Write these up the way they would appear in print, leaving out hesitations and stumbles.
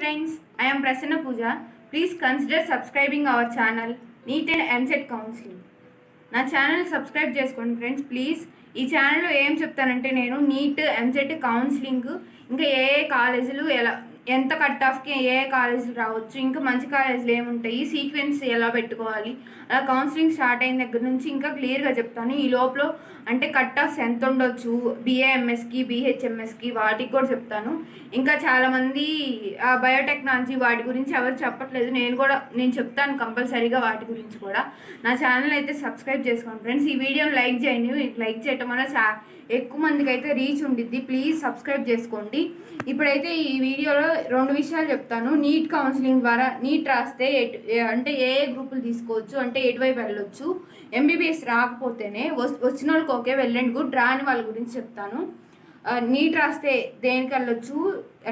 friends, I am Prasanna Pooja. Please consider subscribing our channel NEET and MCET Counseling. నా channel subscribe చేసుకోండి friends please. ఈ ఛానల్లో ఏం చెప్తానంటే నేను నీట్ ఎంసెట్ కౌన్సిలింగ్ ఇంకా ఏ కాలేజీలు ఎలా ఎంత కట్ ఆఫ్కి ఏ కాలేజీలు రావచ్చు, ఇంకా మంచి కాలేజీలు ఏముంటాయి, సీక్వెన్స్ ఎలా పెట్టుకోవాలి, అలా కౌన్సిలింగ్ స్టార్ట్ అయిన దగ్గర నుంచి ఇంకా క్లియర్గా చెప్తాను. ఈ లోపల అంటే కట్ ఆఫ్స్ ఎంత ఉండొచ్చు బీఏఎంఎస్కి బీహెచ్ఎంఎస్కి వాటికి కూడా చెప్తాను. ఇంకా చాలామంది బయోటెక్నాలజీ వాటి గురించి ఎవరు చెప్పట్లేదు, నేను చెప్తాను కంపల్సరీగా వాటి గురించి కూడా. నా ఛానల్ అయితే సబ్స్క్రైబ్ చేసుకోండి ఫ్రెండ్స్. ఈ వీడియోని లైక్ చేయండి, లైక్ చేయటం వల్ల ఎక్కువ మందికి అయితే రీచ్ ఉండిద్ది. ప్లీజ్ సబ్స్క్రైబ్ చేసుకోండి. ఇప్పుడైతే ఈ వీడియోలో 2 విషయాలు చెప్తాను. నీట్ కౌన్సిలింగ్ ద్వారా నీట్ రాస్తే అంటే ఏ గ్రూపులు తీసుకోవచ్చు, అంటే ఎటువైపు వెళ్ళొచ్చు, ఎంబీబీఎస్ రాకపోతేనే వచ్చిన వాళ్ళకి ఓకే వెళ్ళండి గుడ్, రాని వాళ్ళ గురించి చెప్తాను. నీట్ రాస్తే దేనికి వెళ్ళొచ్చు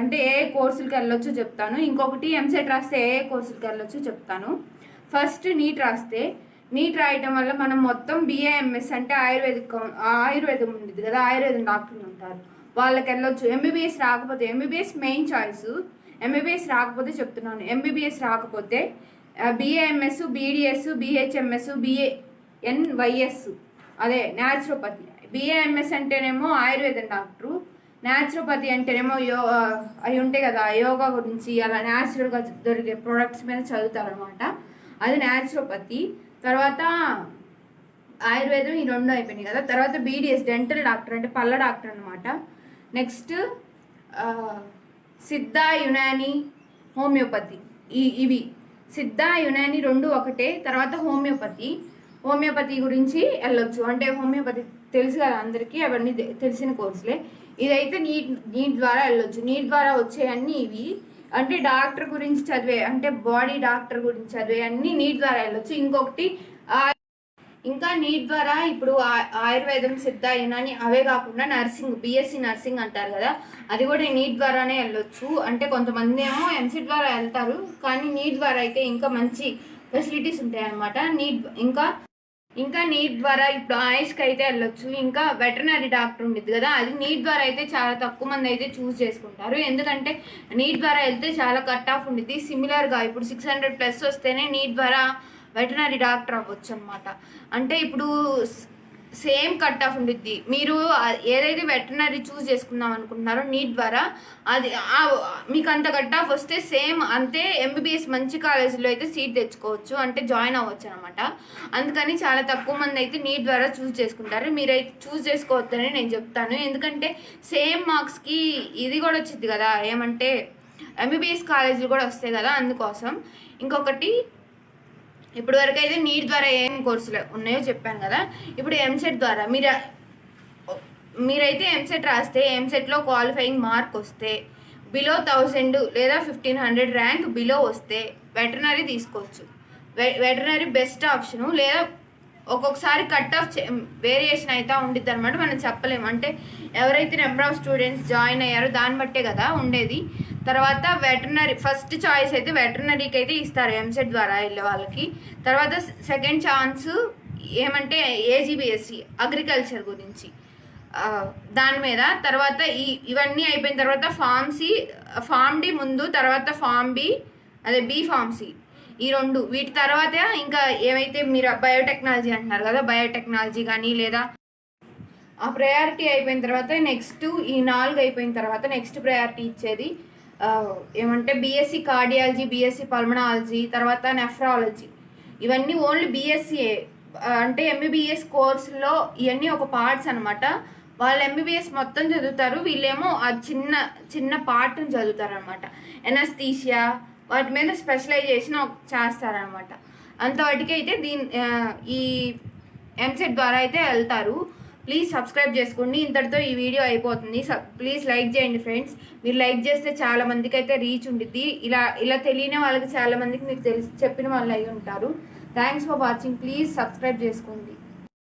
అంటే ఏ కోర్సులకి వెళ్ళొచ్చు చెప్తాను. ఇంకొకటి ఎంసెట్ రాస్తే ఏ కోర్సులకి వెళ్ళొచ్చు చెప్తాను. ఫస్ట్ నీట్ రాయటం వల్ల మనం మొత్తం బీఏఎంఎస్ అంటే ఆయుర్వేదం ఉండేది కదా, ఆయుర్వేదం డాక్టర్లు ఉంటారు, వాళ్ళకి వెళ్ళొచ్చు. ఎంబీబీఎస్ రాకపోతే ఎంబీబీఎస్ మెయిన్ చాయిస్. ఎంబీబీఎస్ రాకపోతే చెప్తున్నాను, ఎంబీబీఎస్ రాకపోతే బీఏఎంఎస్, బీడిఎస్, బీహెచ్ఎంఎస్, బిఏఎన్వైఎస్ అదే న్యాచురోపతి. బీఏఎంఎస్ అంటేనేమో ఆయుర్వేదం డాక్టరు, న్యాచురోపతి అంటేనేమో అవి ఉంటాయి కదా యోగా గురించి అలా న్యాచురల్గా దొరికే ప్రొడక్ట్స్ మీద చదువుతారనమాట, అది న్యాచురోపతి. తర్వాత ఆయుర్వేదం ఈ 2 అయిపోయినాయి కదా. తర్వాత బీడిఎస్ డెంటల్ డాక్టర్ అంటే పళ్ళ డాక్టర్ అనమాట. నెక్స్ట్ సిద్ధ, యునాని, హోమియోపతి. ఇవి సిద్ధ యునాని 2 ఒకటే. తర్వాత హోమియోపతి గురించి వెళ్ళొచ్చు, అంటే హోమియోపతి తెలుసు కదా అందరికీ, అవన్నీ తెలిసిన కోర్సులే. ఇదైతే నీట్ ద్వారా వెళ్ళొచ్చు. నీట్ ద్వారా వచ్చేవన్నీ ఇవి, అంటే డాక్టర్ గురించి చదివే అంటే బాడీ డాక్టర్ గురించి చదివే అన్నీ నీట్ ద్వారా వెళ్ళొచ్చు. ఇంకొకటి ఇంకా నీట్ ద్వారా ఇప్పుడు ఆయుర్వేదం, సిద్ధ, యునాని అవే కాకుండా నర్సింగ్, బీఎస్సీ నర్సింగ్ అంటారు కదా, అది కూడా నీట్ ద్వారానే వెళ్ళొచ్చు. అంటే కొంతమంది ఏమో ఎంసెట్ ద్వారా వెళ్తారు, కానీ నీట్ ద్వారా అయితే ఇంకా మంచి ఫెసిలిటీస్ ఉంటాయి అన్నమాట. ఇంకా నీట్ ద్వారా ఇప్పుడు ఆయుష్కి అయితే వెళ్ళొచ్చు. ఇంకా వెటర్నరీ డాక్టర్ ఉండేది కదా, అది నీట్ ద్వారా అయితే చాలా తక్కువ మంది అయితే చూస్ చేసుకుంటారు, ఎందుకంటే నీట్ ద్వారా వెళ్తే చాలా కట్ ఆఫ్ ఉండిద్ది. సిమిలర్గా ఇప్పుడు 600+ వస్తేనే నీట్ ద్వారా వెటర్నరీ డాక్టర్ అవ్వచ్చు అనమాట. అంటే ఇప్పుడు సేమ్ కట్ ఆఫ్ ఉండిద్ది. మీరు ఏదైతే వెటర్నరీ చూస్ చేసుకుందాం అనుకుంటున్నారో నీట్ ద్వారా, అది మీకు అంత కట్ ఆఫ్ వస్తే సేమ్ అంతే ఎంబీబీఎస్ మంచి కాలేజీలో అయితే సీట్ తెచ్చుకోవచ్చు, అంటే జాయిన్ అవ్వచ్చు అనమాట. అందుకని చాలా తక్కువ మంది అయితే నీట్ ద్వారా చూస్ చేసుకుంటారు. మీరైతే చూస్ చేసుకోవద్దని నేను చెప్తాను, ఎందుకంటే సేమ్ మార్క్స్కి ఇది కూడా వచ్చింది కదా, ఏమంటే ఎంబీబీఎస్ కాలేజీలు కూడా వస్తాయి కదా, అందుకోసం. ఇంకొకటి ఇప్పుడు వరకు అయితే నీట్ ద్వారా ఏం కోర్సులు ఉన్నాయో చెప్పాను కదా. ఇప్పుడు ఎంసెట్ ద్వారా మీరైతే ఎంసెట్ రాస్తే ఎంసెట్లో క్వాలిఫైయింగ్ మార్క్ వస్తే బిలో 1000 లేదా 1500 ర్యాంక్ బిలో వస్తే వెటర్నరీ తీసుకోవచ్చు. Veterinary best option. లేదా ఒక్కొక్కసారి కట్ ఆఫ్ వేరియేషన్ అయితే ఉండిద్ది అనమాట, మనం చెప్పలేము. అంటే ఎవరైతే నెంబర్ ఆఫ్ స్టూడెంట్స్ జాయిన్ అయ్యారో దాన్ని బట్టే కదా ఉండేది. తర్వాత వెటర్నరీ ఫస్ట్ చాయిస్ అయితే వెటర్నరీకి అయితే ఇస్తారు ఎంసెట్ ద్వారా వెళ్ళే వాళ్ళకి. తర్వాత సెకండ్ ఛాన్స్ ఏమంటే ఏజీబీఎస్సి అగ్రికల్చర్ గురించి దాని మీద. తర్వాత ఇవన్నీ అయిపోయిన తర్వాత ఫామ్ డి ముందు, తర్వాత ఫామ్ బి అదే బీ ఫామ్ సి, ఈ 2. వీటి తర్వాత ఇంకా ఏమైతే మీరు బయోటెక్నాలజీ అంటున్నారు కదా, బయోటెక్నాలజీ కానీ లేదా ఆ ప్రయారిటీ అయిపోయిన తర్వాత నెక్స్ట్ ఈ 4 అయిపోయిన తర్వాత నెక్స్ట్ ప్రయారిటీ ఇచ్చేది ఏమంటే బీఎస్సీ కార్డియాలజీ, బీఎస్సీ పల్మనాలజీ, తర్వాత నెఫ్రాలజీ. ఇవన్నీ ఓన్లీ బీఎస్సీఏ, అంటే ఎంబీబీఎస్ కోర్సులో ఇవన్నీ ఒక పార్ట్స్ అనమాట. వాళ్ళు ఎంబీబీఎస్ మొత్తం చదువుతారు, వీళ్ళేమో ఆ చిన్న పార్ట్ని చదువుతారు అనమాట. ఎనస్థీషియా వాటి మీద స్పెషలైజేషన్ చేస్తారనమాట. అంతవాటికి అయితే ఈ ఎంసెట్ ద్వారా అయితే వెళ్తారు. ప్లీజ్ సబ్స్క్రైబ్ చేసుకోండి. ఇంతటితో ఈ వీడియో అయిపోతుంది. ప్లీజ్ లైక్ చేయండి ఫ్రెండ్స్. మీరు లైక్ చేస్తే చాలా మందికి అయితే రీచ్ ఉండిద్ది. ఇలా తెలియని వాళ్ళకి చాలా మందికి మీరు చెప్పిన వాళ్ళు అయి ఉంటారు. Thanks for watching. Please subscribe చేసుకోండి.